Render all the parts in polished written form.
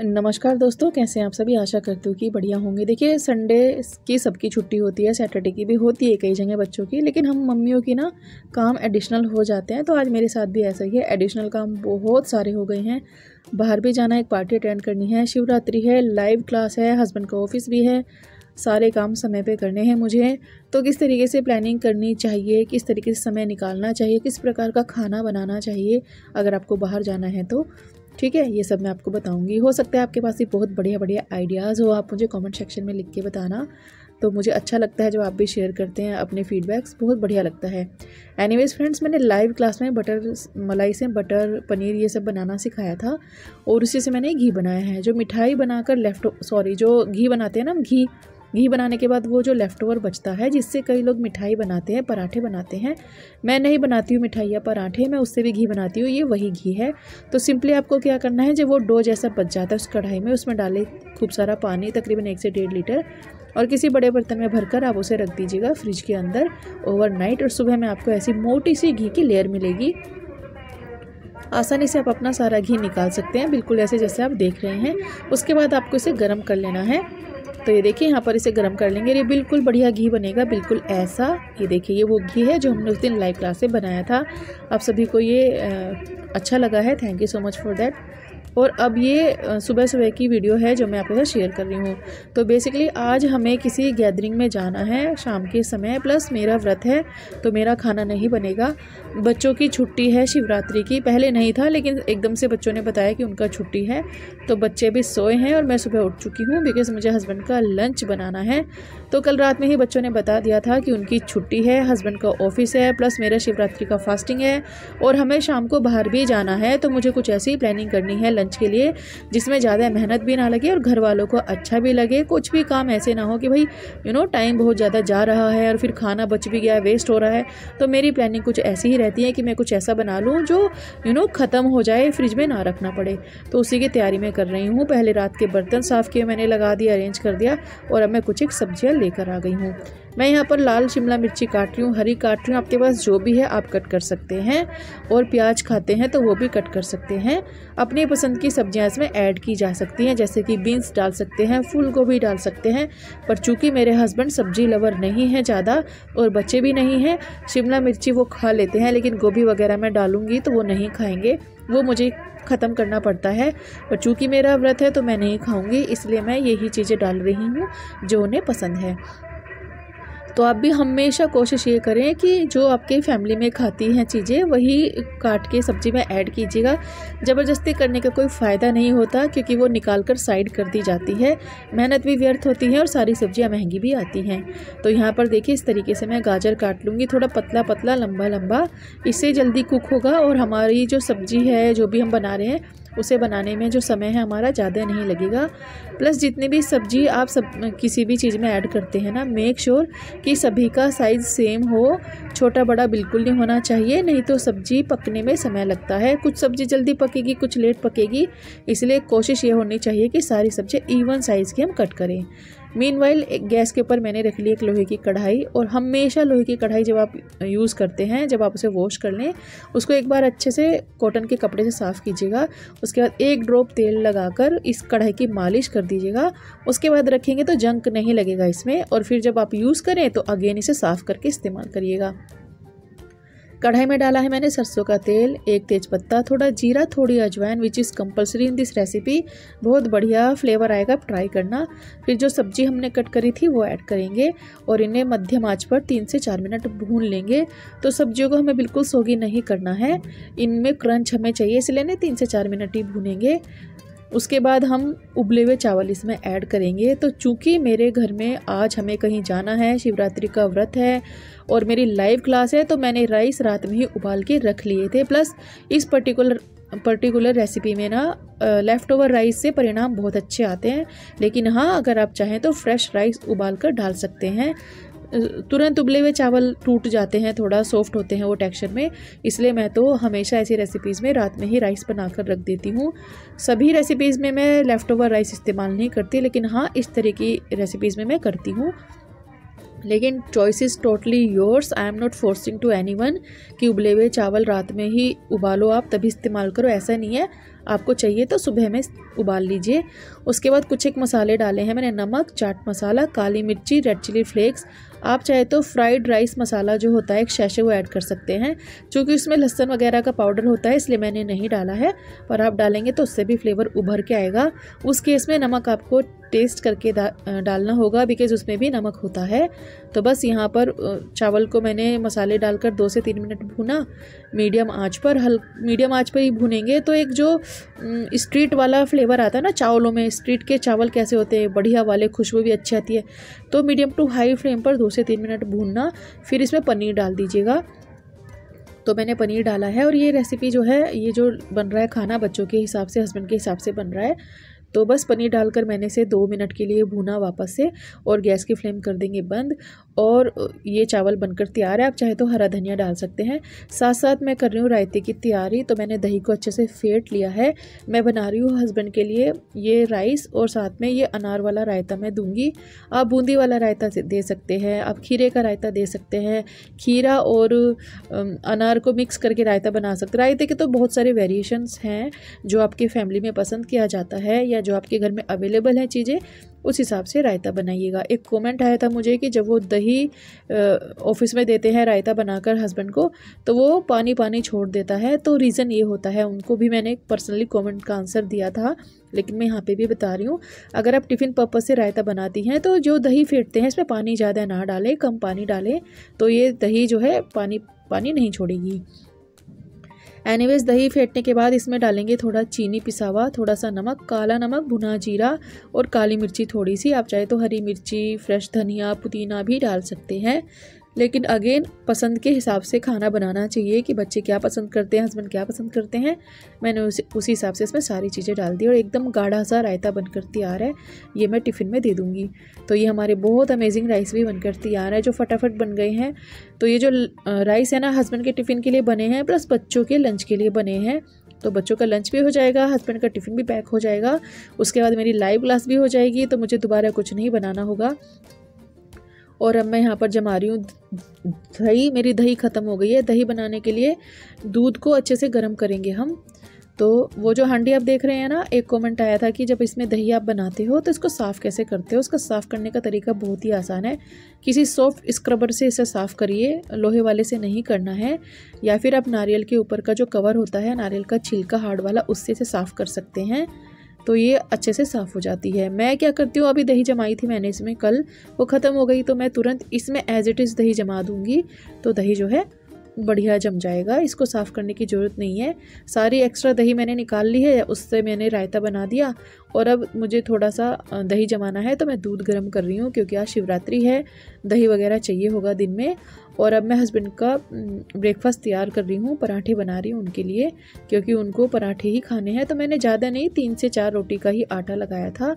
नमस्कार दोस्तों, कैसे हैं आप सभी। आशा करती हूँ कि बढ़िया होंगे। देखिए, संडे की सबकी छुट्टी होती है, सैटरडे की भी होती है कई जगह बच्चों की, लेकिन हम मम्मियों की ना काम एडिशनल हो जाते हैं। तो आज मेरे साथ भी ऐसा ही है, एडिशनल काम बहुत सारे हो गए हैं। बाहर भी जाना है, एक पार्टी अटेंड करनी है, शिवरात्रि है, लाइव क्लास है, हस्बैंड का ऑफिस भी है, सारे काम समय पे करने हैं मुझे। तो किस तरीके से प्लानिंग करनी चाहिए, किस तरीके से समय निकालना चाहिए, किस प्रकार का खाना बनाना चाहिए अगर आपको बाहर जाना है तो ठीक है, ये सब मैं आपको बताऊंगी। हो सकता है आपके पास भी बहुत बढ़िया बढ़िया आइडियाज़ हो, आप मुझे कमेंट सेक्शन में लिख के बताना। तो मुझे अच्छा लगता है जब आप भी शेयर करते हैं अपने फीडबैक्स, बहुत बढ़िया लगता है। एनीवेज फ्रेंड्स, मैंने लाइव क्लास में बटर मलाई से बटर पनीर ये सब बनाना सिखाया था और उसी से मैंने घी बनाया है। जो मिठाई बनाकर जो घी बनाते हैं ना, घी बनाने के बाद वो जो लेफ़्ट ओवर बचता है, जिससे कई लोग मिठाई बनाते हैं, पराठे बनाते हैं। मैं नहीं बनाती हूँ मिठाई या पराठे, मैं उससे भी घी बनाती हूँ, ये वही घी है। तो सिंपली आपको क्या करना है, जब वो डो जैसा बच जाता है उस कढ़ाई में, उसमें डालें खूब सारा पानी, तकरीबन 1 से 1.5 लीटर, और किसी बड़े बर्तन में भरकर आप उसे रख दीजिएगा फ्रिज के अंदर ओवरनाइट। और सुबह में आपको ऐसी मोटी सी घी की लेयर मिलेगी। आसानी से आप अपना सारा घी निकाल सकते हैं, बिल्कुल ऐसे जैसे आप देख रहे हैं। उसके बाद आपको इसे गर्म कर लेना है। तो ये देखिए, यहाँ पर इसे गर्म कर लेंगे, ये बिल्कुल बढ़िया घी बनेगा, बिल्कुल ऐसा। ये देखिए, ये वो घी है जो हमने उस दिन लाइव क्लास से बनाया था। आप सभी को ये अच्छा लगा है, thank you so much for that. और अब ये सुबह सुबह की वीडियो है जो मैं आपके साथ शेयर कर रही हूँ। तो बेसिकली आज हमें किसी गैदरिंग में जाना है शाम के समय, प्लस मेरा व्रत है तो मेरा खाना नहीं बनेगा। बच्चों की छुट्टी है शिवरात्रि की, पहले नहीं था लेकिन एकदम से बच्चों ने बताया कि उनका छुट्टी है, तो बच्चे भी सोए हैं और मैं सुबह उठ चुकी हूँ बिकॉज़ मुझे हस्बैंड का लंच बनाना है। तो कल रात में ही बच्चों ने बता दिया था कि उनकी छुट्टी है, हस्बैंड का ऑफिस है, प्लस मेरा शिवरात्रि का फास्टिंग है और हमें शाम को बाहर भी जाना है। तो मुझे कुछ ऐसी प्लानिंग करनी है लंच के लिए जिसमें ज़्यादा मेहनत भी ना लगे और घर वालों को अच्छा भी लगे। कुछ भी काम ऐसे ना हो कि भाई टाइम बहुत ज़्यादा जा रहा है और फिर खाना बच भी गया, वेस्ट हो रहा है। तो मेरी प्लानिंग कुछ ऐसी ही रहती है कि मैं कुछ ऐसा बना लूँ जो ख़त्म हो जाए, फ्रिज में ना रखना पड़े। तो उसी की तैयारी मैं कर रही हूँ। पहले रात के बर्तन साफ़ किए, मैंने लगा दिया, अरेंज कर दिया, और अब मैं कुछ एक सब्जियाँ लेकर आ गई हूँ। मैं यहाँ पर लाल शिमला मिर्ची काट रही हूँ, हरी काट रही हूँ, आपके पास जो भी है आप कट कर सकते हैं। और प्याज खाते हैं तो वो भी कट कर सकते हैं। अपनी पसंद की सब्जियाँ इसमें ऐड की जा सकती हैं, जैसे कि बीन्स डाल सकते हैं, फूल गोभी डाल सकते हैं। पर चूँकि मेरे हस्बैंड सब्जी लवर नहीं है ज़्यादा और बच्चे भी नहीं हैं, शिमला मिर्ची वो खा लेते हैं, लेकिन गोभी वगैरह मैं डालूँगी तो वो नहीं खाएँगे, वो मुझे ख़त्म करना पड़ता है। पर चूँकि मेरा व्रत है तो मैं नहीं खाऊंगी, इसलिए मैं यही चीज़ें डाल रही हूँ जो उन्हें पसंद है। तो आप भी हमेशा कोशिश ये करें कि जो आपके फैमिली में खाती हैं चीज़ें वही काट के सब्ज़ी में ऐड कीजिएगा। ज़बरदस्ती करने का कोई फ़ायदा नहीं होता, क्योंकि वो निकाल कर साइड कर दी जाती है, मेहनत भी व्यर्थ होती है और सारी सब्जियां महंगी भी आती हैं। तो यहाँ पर देखिए, इस तरीके से मैं गाजर काट लूँगी, थोड़ा पतला पतला, लंबा लंबा, इससे जल्दी कुक होगा और हमारी जो सब्ज़ी है जो भी हम बना रहे हैं उसे बनाने में जो समय है हमारा ज़्यादा नहीं लगेगा। प्लस जितनी भी सब्ज़ी आप किसी भी चीज़ में ऐड करते हैं ना, मेक श्योर कि सभी का साइज़ सेम हो, छोटा बड़ा बिल्कुल नहीं होना चाहिए, नहीं तो सब्ज़ी पकने में समय लगता है। कुछ सब्ज़ी जल्दी पकेगी, कुछ लेट पकेगी, इसलिए कोशिश ये होनी चाहिए कि सारी सब्ज़ी इवन साइज़ की हम कट करें। मीनवाइल एक गैस के ऊपर मैंने रख ली एक लोहे की कढ़ाई, और हमेशा लोहे की कढ़ाई जब आप यूज़ करते हैं, जब आप उसे वॉश कर लें, उसको एक बार अच्छे से कॉटन के कपड़े से साफ़ कीजिएगा। उसके बाद 1 ड्रॉप तेल लगाकर इस कढ़ाई की मालिश कर दीजिएगा। उसके बाद रखेंगे तो जंक नहीं लगेगा इसमें, और फिर जब आप यूज़ करें तो अगेन इसे साफ़ करके इस्तेमाल करिएगा। कढ़ाई में डाला है मैंने सरसों का तेल, 1 तेज़पत्ता, थोड़ा जीरा, थोड़ी अजवाइन, which is compulsory in this recipe. बहुत बढ़िया फ्लेवर आएगा, आप ट्राई करना। फिर जो सब्जी हमने कट करी थी वो ऐड करेंगे और इन्हें मध्यम आंच पर 3 से 4 मिनट भून लेंगे। तो सब्जियों को हमें बिल्कुल सोगी नहीं करना है, इनमें क्रंच हमें चाहिए, इसलिए ना 3 से 4 मिनट ही भूनेंगे। उसके बाद हम उबले हुए चावल इसमें ऐड करेंगे। तो चूँकि मेरे घर में आज हमें कहीं जाना है, शिवरात्रि का व्रत है और मेरी लाइव क्लास है, तो मैंने राइस रात में ही उबाल के रख लिए थे। प्लस इस पर्टिकुलर रेसिपी में ना लेफ़्ट ओवर राइस से परिणाम बहुत अच्छे आते हैं, लेकिन हाँ, अगर आप चाहें तो फ्रेश राइस उबाल कर डाल सकते हैं। तुरंत उबले हुए चावल टूट जाते हैं, थोड़ा सॉफ्ट होते हैं वो टेक्सचर में, इसलिए मैं तो हमेशा ऐसी रेसिपीज़ में रात में ही राइस बनाकर रख देती हूँ। सभी रेसिपीज़ में मैं लेफ़्ट ओवर राइस इस्तेमाल नहीं करती, लेकिन हाँ, इस तरह की रेसिपीज़ में मैं करती हूँ। लेकिन choice is totally yours, I am not forcing to anyone कि उबले हुए चावल रात में ही उबालो आप तभी इस्तेमाल करो, ऐसा नहीं है। आपको चाहिए तो सुबह में उबाल लीजिए। उसके बाद कुछ एक मसाले डाले हैं मैंने, नमक, चाट मसाला, काली मिर्ची, रेड चिली फ्लेक्स। आप चाहे तो फ्राइड राइस मसाला जो होता है एक शैशे वो ऐड कर सकते हैं। चूँकि उसमें लहसुन वगैरह का पाउडर होता है इसलिए मैंने नहीं डाला है, पर आप डालेंगे तो उससे भी फ्लेवर उभर के आएगा। उस केस में नमक आपको टेस्ट करके डालना होगा, बिकॉज़ उसमें भी नमक होता है। तो बस यहाँ पर चावल को मैंने मसाले डालकर 2 से 3 मिनट भूना मीडियम आंच पर। मीडियम आंच पर ही भूनेंगे तो एक जो स्ट्रीट वाला फ्लेवर आता है ना चावलों में, स्ट्रीट के चावल कैसे होते हैं बढ़िया वाले, खुशबू भी अच्छी आती है। तो मीडियम टू हाई फ्लेम पर 2 से 3 मिनट भूनना, फिर इसमें पनीर डाल दीजिएगा। तो मैंने पनीर डाला है और ये रेसिपी जो है, ये जो बन रहा है खाना बच्चों के हिसाब से, हस्बैंड के हिसाब से बन रहा है। तो बस पनीर डालकर मैंने इसे 2 मिनट के लिए भूना वापस से, और गैस की फ्लेम कर देंगे बंद। और ये चावल बनकर तैयार है। आप चाहे तो हरा धनिया डाल सकते हैं। साथ साथ मैं कर रही हूँ रायते की तैयारी। तो मैंने दही को अच्छे से फेंट लिया है। मैं बना रही हूँ हस्बैंड के लिए ये राइस, और साथ में ये अनार वाला रायता मैं दूंगी। आप बूंदी वाला रायता दे सकते हैं, आप खीरे का रायता दे सकते हैं, खीरा और अनार को मिक्स करके रायता बना सकते हैं। रायते के तो बहुत सारे वेरिएशंस हैं जो आपकी फैमिली में पसंद किया जाता है, या जो आपके घर में अवेलेबल हैं चीज़ें, उस हिसाब से रायता बनाइएगा। एक कमेंट आया था मुझे कि जब वो दही ऑफिस में देते हैं रायता बनाकर हस्बैंड को, तो वो पानी पानी छोड़ देता है। तो रीज़न ये होता है, उनको भी मैंने पर्सनली कमेंट का आंसर दिया था, लेकिन मैं यहाँ पे भी बता रही हूँ। अगर आप टिफ़िन पर्पज़ से रायता बनाती हैं तो जो दही फेंटते हैं इसमें पानी ज़्यादा ना डालें, कम पानी डालें, तो ये दही जो है पानी नहीं छोड़ेगी। एनीवेज दही फेंटने के बाद इसमें डालेंगे थोड़ा चीनी पिसा हुआ, थोड़ा सा नमक, काला नमक, भुना जीरा और काली मिर्ची थोड़ी सी। आप चाहे तो हरी मिर्ची, फ्रेश धनिया, पुदीना भी डाल सकते हैं, लेकिन अगेन पसंद के हिसाब से खाना बनाना चाहिए कि बच्चे क्या पसंद करते हैं, हस्बैंड क्या पसंद करते हैं। मैंने उसी हिसाब से इसमें सारी चीज़ें डाल दी और एकदम गाढ़ा सा रायता बनकर तैयार है। ये मैं टिफ़िन में दे दूँगी। तो ये हमारे बहुत अमेजिंग राइस भी बनकर तैयार है, जो फटाफट बन गए हैं। तो ये जो राइस है ना, हस्बैंड के टिफ़िन के लिए बने हैं, प्लस बच्चों के लंच के लिए बने हैं। तो बच्चों का लंच भी हो जाएगा, हस्बैंड का टिफ़िन भी पैक हो जाएगा, उसके बाद मेरी लाइव क्लास भी हो जाएगी, तो मुझे दोबारा कुछ नहीं बनाना होगा। और अब मैं यहाँ पर जमा रही हूँ दही। मेरी दही ख़त्म हो गई है। दही बनाने के लिए दूध को अच्छे से गर्म करेंगे हम। तो वो जो हांडी आप देख रहे हैं ना, एक कमेंट आया था कि जब इसमें दही आप बनाते हो तो इसको साफ़ कैसे करते हो। उसका साफ़ करने का तरीका बहुत ही आसान है। किसी सॉफ्ट स्क्रबर से इसे साफ़ करिए, लोहे वाले से नहीं करना है। या फिर आप नारियल के ऊपर का जो कवर होता है, नारियल का छिलका हार्ड वाला, उससे इसे साफ़ कर सकते हैं। तो ये अच्छे से साफ़ हो जाती है। मैं क्या करती हूँ, अभी दही जमाई थी मैंने इसमें कल, वो ख़त्म हो गई, तो मैं तुरंत इसमें एज इट इज़ दही जमा दूँगी। तो दही जो है बढ़िया जम जाएगा, इसको साफ़ करने की ज़रूरत नहीं है। सारी एक्स्ट्रा दही मैंने निकाल ली है, उससे मैंने रायता बना दिया। और अब मुझे थोड़ा सा दही जमाना है, तो मैं दूध गर्म कर रही हूँ, क्योंकि आज शिवरात्रि है, दही वगैरह चाहिए होगा दिन में। और अब मैं हस्बैंड का ब्रेकफास्ट तैयार कर रही हूँ, पराठे बना रही हूँ उनके लिए, क्योंकि उनको पराठे ही खाने हैं। तो मैंने ज़्यादा नहीं, 3 से 4 रोटी का ही आटा लगाया था,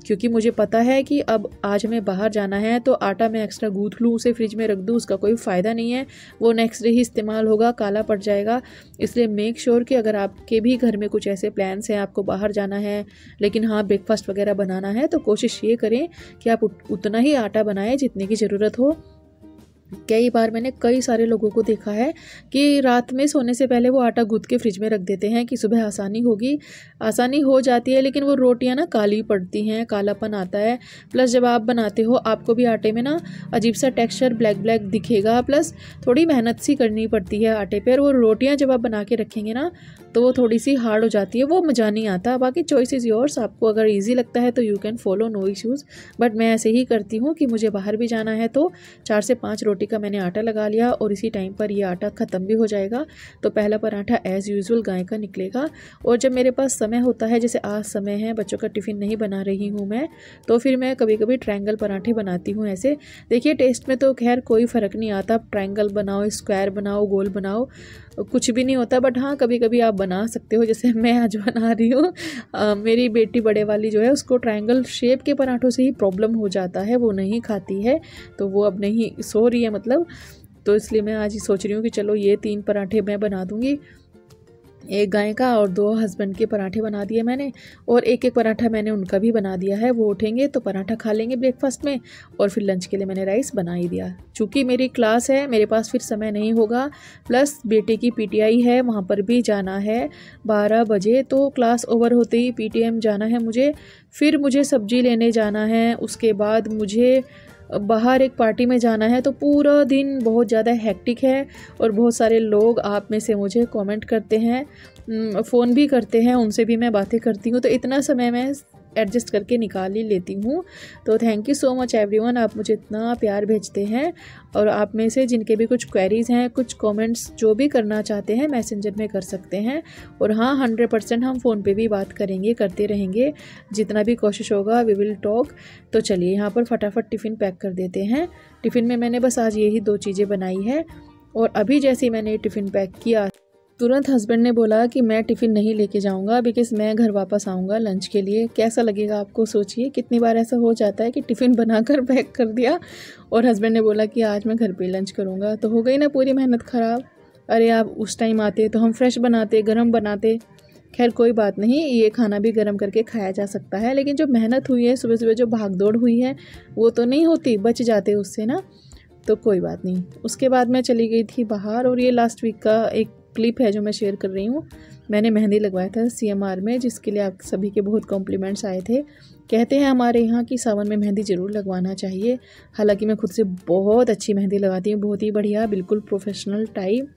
क्योंकि मुझे पता है कि अब आज हमें बाहर जाना है, तो आटा मैं एक्स्ट्रा गूँथ लूँ, उसे फ्रिज में रख दूँ, उसका कोई फ़ायदा नहीं है। वो नेक्स्ट डे ही इस्तेमाल होगा, काला पड़ जाएगा। इसलिए मेक श्योर कि अगर आपके भी घर में कुछ ऐसे प्लान्स हैं, आपको बाहर जाना है लेकिन हाँ ब्रेकफास्ट वगैरह बनाना है, तो कोशिश ये करें कि आप उतना ही आटा बनाएं जितने की ज़रूरत हो। कई बार मैंने कई सारे लोगों को देखा है कि रात में सोने से पहले वो आटा गूँथ के फ्रिज में रख देते हैं कि सुबह आसानी होगी। आसानी हो जाती है, लेकिन वो रोटियां ना काली पड़ती हैं, कालापन आता है। प्लस जब आप बनाते हो आपको भी आटे में ना अजीब सा टेक्सचर ब्लैक ब्लैक दिखेगा, प्लस थोड़ी मेहनत सी करनी पड़ती है आटे पर। वो रोटियाँ जब आप बना के रखेंगे ना, तो वो थोड़ी सी हार्ड हो जाती है, वो मज़ा नहीं आता। बाकी चॉइस इज़ योर्स, आपको अगर ईजी लगता है तो you can follow, no issues. But मैं ऐसे ही करती हूँ कि मुझे बाहर भी जाना है, तो 4 से 5 रोटी का मैंने आटा लगा लिया, और इसी टाइम पर ये आटा ख़त्म भी हो जाएगा। तो पहला पराठा एज़ यूजुअल गाय का निकलेगा। और जब मेरे पास समय होता है, जैसे आज समय है, बच्चों का टिफ़िन नहीं बना रही हूँ मैं, तो फिर मैं कभी कभी ट्रायंगल पराठे बनाती हूँ। ऐसे देखिए, टेस्ट में तो खैर कोई फ़र्क नहीं आता, आप ट्रायंगल बनाओ, स्क्वायर बनाओ, गोल बनाओ, कुछ भी नहीं होता। बट हाँ, कभी कभी आप बना सकते हो, जैसे मैं आज बना रही हूँ। मेरी बेटी बड़े वाली जो है, उसको ट्रायंगल शेप के पराठों से ही प्रॉब्लम हो जाता है, वो नहीं खाती है, तो वो अब नहीं सो रही है मतलब। तो इसलिए मैं आज ही सोच रही हूँ कि चलो ये 3 पराठे मैं बना दूँगी। एक गाय का और 2 हस्बैंड के पराठे बना दिए मैंने, और एक एक पराठा मैंने उनका भी बना दिया है। वो उठेंगे तो पराठा खा लेंगे ब्रेकफास्ट में, और फिर लंच के लिए मैंने राइस बना ही दिया। चूँकि मेरी क्लास है, मेरे पास फिर समय नहीं होगा, प्लस बेटे की पीटीआई है, वहाँ पर भी जाना है 12 बजे, तो क्लास ओवर होते ही पीटीएम जाना है मुझे, फिर मुझे सब्जी लेने जाना है, उसके बाद मुझे बाहर एक पार्टी में जाना है। तो पूरा दिन बहुत ज़्यादा हेक्टिक है, और बहुत सारे लोग आप में से मुझे कमेंट करते हैं, फ़ोन भी करते हैं, उनसे भी मैं बातें करती हूँ, तो इतना समय मैं एडजस्ट करके निकाल ही लेती हूँ। तो thank you so much everyone, आप मुझे इतना प्यार भेजते हैं, और आप में से जिनके भी कुछ क्वेरीज़ हैं, कुछ कमेंट्स जो भी करना चाहते हैं मैसेंजर में कर सकते हैं। और हाँ, 100% हम फ़ोन पे भी बात करेंगे, करते रहेंगे, जितना भी कोशिश होगा वी विल टॉक। तो चलिए यहाँ पर फटाफट टिफ़िन पैक कर देते हैं। टिफ़िन में मैंने बस आज यही 2 चीज़ें बनाई है, और अभी जैसे ही मैंने टिफ़िन पैक किया तुरंत हस्बैंड ने बोला कि मैं टिफ़िन नहीं लेके जाऊंगा, बिकॉज़ मैं घर वापस आऊंगा लंच के लिए। कैसा लगेगा आपको, सोचिए कितनी बार ऐसा हो जाता है कि टिफ़िन बनाकर पैक कर दिया और हस्बैंड ने बोला कि आज मैं घर पे लंच करूंगा, तो हो गई ना पूरी मेहनत ख़राब। अरे आप उस टाइम आते तो हम फ्रेश बनाते, गर्म बनाते। खैर कोई बात नहीं, ये खाना भी गर्म करके खाया जा सकता है, लेकिन जो मेहनत हुई है, सुबह सुबह जो भाग दौड़ हुई है, वो तो नहीं होती, बच जाते उससे ना, तो कोई बात नहीं। उसके बाद मैं चली गई थी बाहर, और ये लास्ट वीक का एक क्लिप है जो मैं शेयर कर रही हूँ। मैंने मेहंदी लगवाया था CMR में, जिसके लिए आप सभी के बहुत कॉम्प्लीमेंट्स आए थे। कहते हैं हमारे यहाँ कि सावन में मेहंदी ज़रूर लगवाना चाहिए। हालांकि मैं खुद से बहुत अच्छी मेहंदी लगाती हूँ, बहुत ही बढ़िया, बिल्कुल प्रोफेशनल टाइप,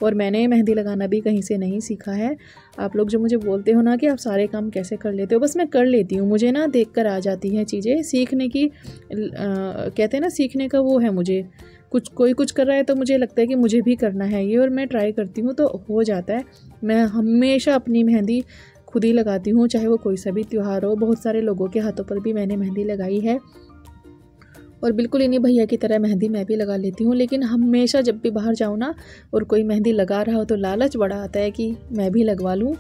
और मैंने मेहंदी लगाना भी कहीं से नहीं सीखा है। आप लोग जो मुझे बोलते हो ना कि आप सारे काम कैसे कर लेते हो, बस मैं कर लेती हूँ, मुझे ना देख कर आ जाती हैं चीज़ें। सीखने की कहते हैं ना, सीखने का वो है मुझे, कोई कुछ कर रहा है तो मुझे लगता है कि मुझे भी करना है ये, और मैं ट्राई करती हूँ तो हो जाता है। मैं हमेशा अपनी मेहंदी खुद ही लगाती हूँ, चाहे वो कोई सा भी त्यौहार हो। बहुत सारे लोगों के हाथों पर भी मैंने मेहंदी लगाई है, और बिल्कुल इन्हीं भैया की तरह मेहंदी मैं भी लगा लेती हूँ। लेकिन हमेशा जब भी बाहर जाऊँ ना और कोई मेहंदी लगा रहा हो तो लालच बड़ा आता है कि मैं भी लगवा लूँ,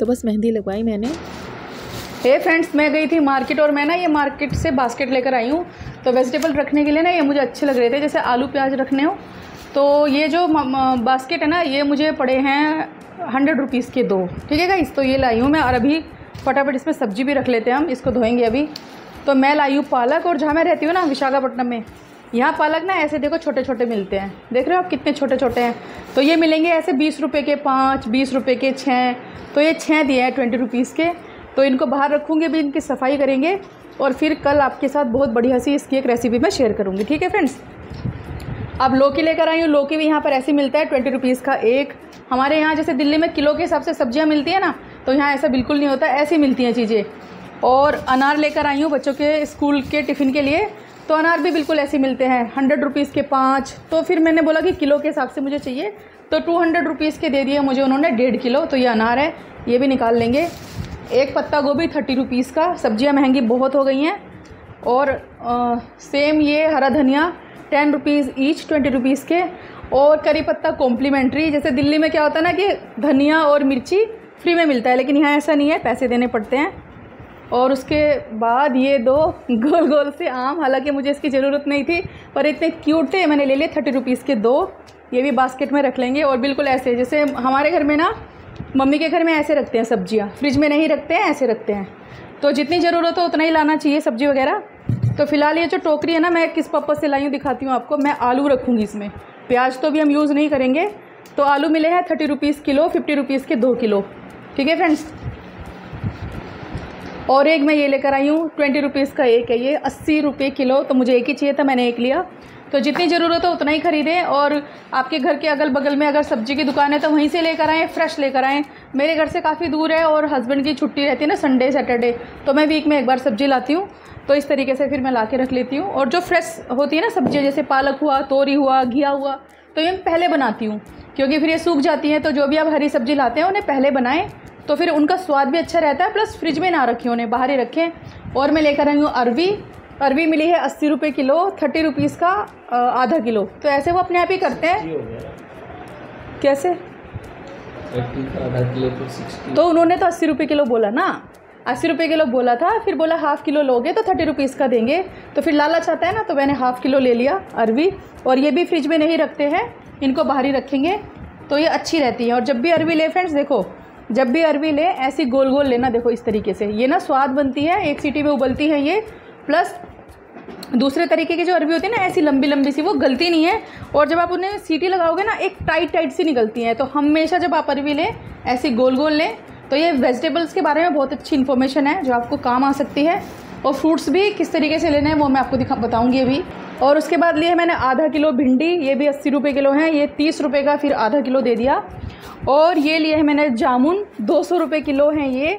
तो बस मेहंदी लगवाई मैंने। हे फ्रेंड्स, मैं गई थी मार्केट, और मैं ना ये मार्केट से बास्केट लेकर आई हूँ। तो वेजिटेबल रखने के लिए ना ये मुझे अच्छे लग रहे थे, जैसे आलू प्याज रखने हो। तो ये जो बास्केट है ना, ये मुझे पड़े हैं 100 रुपीज़ के 2, ठीक है गाइस। तो ये लाई हूँ मैं, और अभी फटाफट इसमें सब्जी भी रख लेते हैं हम, इसको धोएंगे अभी। तो मैं लाई हूँ पालक, और जहाँ मैं रहती हूँ ना विशाखापट्टनम में, यहाँ पालक ना ऐसे देखो छोटे छोटे मिलते हैं, देख रहे हो आप कितने छोटे छोटे हैं। तो ये मिलेंगे ऐसे 20 रुपये के 5, 20 रुपये के 6। तो ये 6 दिए हैं 20 रुपीज़ के। तो इनको बाहर रखूँगी, भी इनकी सफाई करेंगे, और फिर कल आपके साथ बहुत बढ़िया सी इसकी एक रेसिपी मैं शेयर करूँगी, ठीक है फ्रेंड्स। अब लौकी लेकर आई हूँ, लौकी भी यहाँ पर ऐसे मिलता है 20 रुपीज़ का एक। हमारे यहाँ जैसे दिल्ली में किलो के हिसाब से सब्जियाँ मिलती है ना, तो यहाँ ऐसा बिल्कुल नहीं होता, ऐसी मिलती हैं चीज़ें। और अनार लेकर आई हूँ बच्चों के स्कूल के टिफ़िन के लिए, तो अनार भी बिल्कुल ऐसे मिलते हैं 100 रुपीज़ के 5। तो फिर मैंने बोला कि किलो के हिसाब से मुझे चाहिए, तो 200 रुपीज़ के दे दिए मुझे उन्होंने 1.5 किलो। तो ये अनार है, ये भी निकाल लेंगे। एक पत्ता गोभी 30 रुपीज़ का, सब्जियां महंगी बहुत हो गई हैं। और सेम ये हरा धनिया 10 रुपीज़ ईच, 20 रुपीज़ के। और करी पत्ता कॉम्प्लीमेंट्री, जैसे दिल्ली में क्या होता है ना कि धनिया और मिर्ची फ्री में मिलता है, लेकिन यहाँ ऐसा नहीं है, पैसे देने पड़ते हैं। और उसके बाद ये 2 गोल गोल से आम, हालांकि मुझे इसकी ज़रूरत नहीं थी, पर इतने क्यूट थे, मैंने ले लिए 30 रुपीज़ के 2। ये भी बास्केट में रख लेंगे। और बिल्कुल ऐसे, जैसे हमारे घर में ना, मम्मी के घर में ऐसे रखते हैं सब्जियां, फ्रिज में नहीं रखते हैं, ऐसे रखते हैं। तो जितनी ज़रूरत हो उतना ही लाना चाहिए सब्जी वगैरह। तो फिलहाल ये जो टोकरी है ना, मैं किस पर्पज़ से लाई हूँ दिखाती हूँ आपको। मैं आलू रखूँगी इसमें, प्याज तो भी हम यूज़ नहीं करेंगे। तो आलू मिले हैं 30 रुपीज़ किलो, 50 रुपीज़ के 2 किलो, ठीक है फ्रेंड्स। और एक मैं ये लेकर आई हूँ 20 रुपीज़ का एक है, ये 80 रुपये किलो। तो मुझे एक ही चाहिए था, मैंने एक लिया। तो जितनी ज़रूरत हो उतना ही खरीदें, और आपके घर के अगल बगल में अगर सब्जी की दुकान है तो वहीं से लेकर आएँ, फ्रेश लेकर आएँ। मेरे घर से काफ़ी दूर है, और हस्बैंड की छुट्टी रहती है ना संडे सैटरडे, तो मैं वीक में एक बार सब्जी लाती हूँ। तो इस तरीके से फिर मैं ला के रख लेती हूँ। और जो फ्रेश होती है ना सब्जियाँ, जैसे पालक हुआ, तोरी हुआ, घिया हुआ, तो ये मैं पहले बनाती हूँ, क्योंकि फिर ये सूख जाती हैं। तो जो भी आप हरी सब्जी लाते हैं उन्हें पहले बनाएं, तो फिर उनका स्वाद भी अच्छा रहता है, प्लस फ्रिज में ना रखें, उन्हें बाहर ही रखें। और मैं लेकर आई हूँ अरवी मिली है 80 रुपये किलो, 30 रुपीज़ का आधा किलो। तो ऐसे वो अपने आप ही करते हैं। कैसे? आधा किलो तो 60। तो उन्होंने तो 80 रुपये किलो बोला ना, 80 रुपये किलो बोला था, फिर बोला हाफ़ किलो लोगे तो 30 रुपीज़ का देंगे। तो फिर लालच आता है ना, तो मैंने हाफ़ किलो ले लिया अरवी। और ये भी फ्रिज में नहीं रखते हैं, इनको बाहर ही रखेंगे। तो ये अच्छी रहती है। और जब भी अरवी ले फ्रेंड्स, देखो जब भी अरवी ले ऐसी गोल गोल लेना, देखो इस तरीके से, ये ना स्वाद बनती है, एक सीटी में उबलती है ये। प्लस दूसरे तरीके की जो अरवी होती है ना ऐसी लंबी लंबी सी, वो गलती नहीं है। और जब आप उन्हें सीटी लगाओगे ना एक टाइट टाइट सी निकलती है। तो हमेशा जब आप अरवी लें ऐसी गोल गोल लें। तो ये वेजिटेबल्स के बारे में बहुत अच्छी इन्फॉर्मेशन है जो आपको काम आ सकती है। और फ्रूट्स भी किस तरीके से लेना है वो मैं आपको बताऊँगी अभी। और उसके बाद लिए मैंने आधा किलो भिंडी, ये भी 80 रुपये किलो है, ये 30 रुपये का फिर आधा किलो दे दिया। और ये लिए है मैंने जामुन, 200 रुपये किलो हैं ये।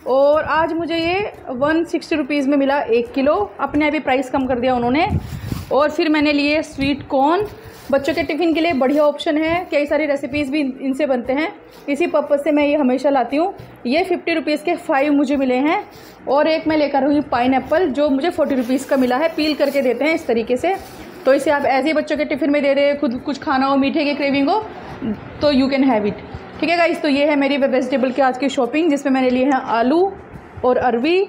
और आज मुझे ये 160 रुपीज़ में मिला 1 किलो, अपने अभी प्राइस कम कर दिया उन्होंने। और फिर मैंने लिए स्वीट कॉर्न, बच्चों के टिफ़िन के लिए बढ़िया ऑप्शन है, कई सारी रेसिपीज़ भी इनसे बनते हैं, इसी पर्पज़ से मैं ये हमेशा लाती हूँ। ये 50 रुपीज़ के 5 मुझे मिले हैं। और एक मैं लेकर आई पाइनएप्पल जो मुझे 40 रुपीज़ का मिला है, पील करके देते हैं इस तरीके से। तो इसे आप ऐसे ही बच्चों के टिफ़िन में दे रहे, खुद कुछ खाना हो, मीठे की क्रेविंग हो, तो यू कैन हैव इट। ठीक है गाइस, तो ये है मेरी वेजिटेबल की आज की शॉपिंग, जिसमें मैंने लिए हैं आलू और अरवी,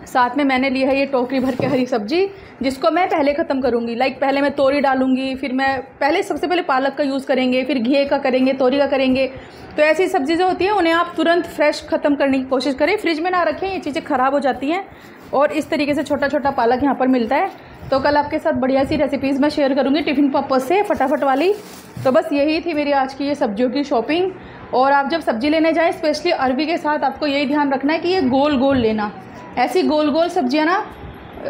साथ में मैंने ली है ये टोकरी भर के हरी सब्जी, जिसको मैं पहले ख़त्म करूँगी। लाइक पहले मैं तोरी डालूंगी, फिर मैं सबसे पहले पालक का यूज़ करेंगे, फिर घिये का करेंगे, तोरी का करेंगे। तो ऐसी सब्ज़ी जो होती है उन्हें आप तुरंत फ्रेश ख़त्म करने की कोशिश करें, फ्रिज में ना रखें, ये चीज़ें ख़राब हो जाती हैं। और इस तरीके से छोटा छोटा पालक यहाँ पर मिलता है। तो कल आपके साथ बढ़िया सी रेसिपीज़ मैं शेयर करूँगी टिफ़िन पर्पज़ से, फटाफट वाली। तो बस यही थी मेरी आज की ये सब्जियों की शॉपिंग। और आप जब सब्ज़ी लेने जाएँ, स्पेशली अरवी के साथ, आपको यही ध्यान रखना है कि ये गोल गोल लेना। ऐसी गोल गोल सब्जियाँ ना,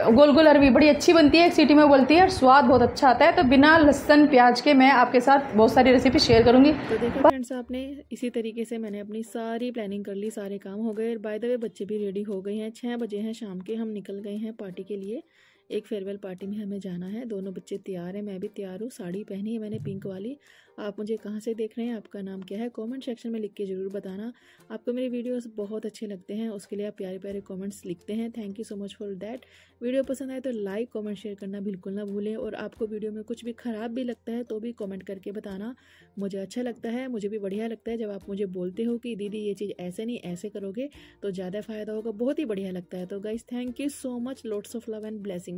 गोल गोल अरवी बड़ी अच्छी बनती है, एक सीटी में उबलती है और स्वाद बहुत अच्छा आता है। तो बिना लहसुन प्याज के मैं आपके साथ बहुत सारी रेसिपी शेयर करूंगी। तो देखो फ्रेंड्स, आपने इसी तरीके से मैंने अपनी सारी प्लानिंग कर ली, सारे काम हो गए। बाय द वे बच्चे भी रेडी हो गए हैं, 6 बजे हैं शाम के, हम निकल गए हैं पार्टी के लिए। एक फेयरवेल पार्टी में हमें जाना है। दोनों बच्चे तैयार हैं, मैं भी तैयार हूँ। साड़ी पहनी है मैंने पिंक वाली। आप मुझे कहाँ से देख रहे हैं, आपका नाम क्या है, कमेंट सेक्शन में लिख के ज़रूर बताना। आपको मेरे वीडियोस बहुत अच्छे लगते हैं, उसके लिए आप प्यारे प्यारे कमेंट्स लिखते हैं। Thank you so much for that. Video पसंद आए तो लाइक कमेंट शेयर करना बिल्कुल ना भूलें। और आपको वीडियो में कुछ भी ख़राब भी लगता है तो भी कमेंट करके बताना, मुझे अच्छा लगता है, मुझे भी बढ़िया लगता है जब आप मुझे बोलते हो कि दीदी ये चीज़ ऐसे नहीं ऐसे करोगे तो ज़्यादा फ़ायदा होगा, बहुत ही बढ़िया लगता है। तो guys thank you so much, lots of love and blessings.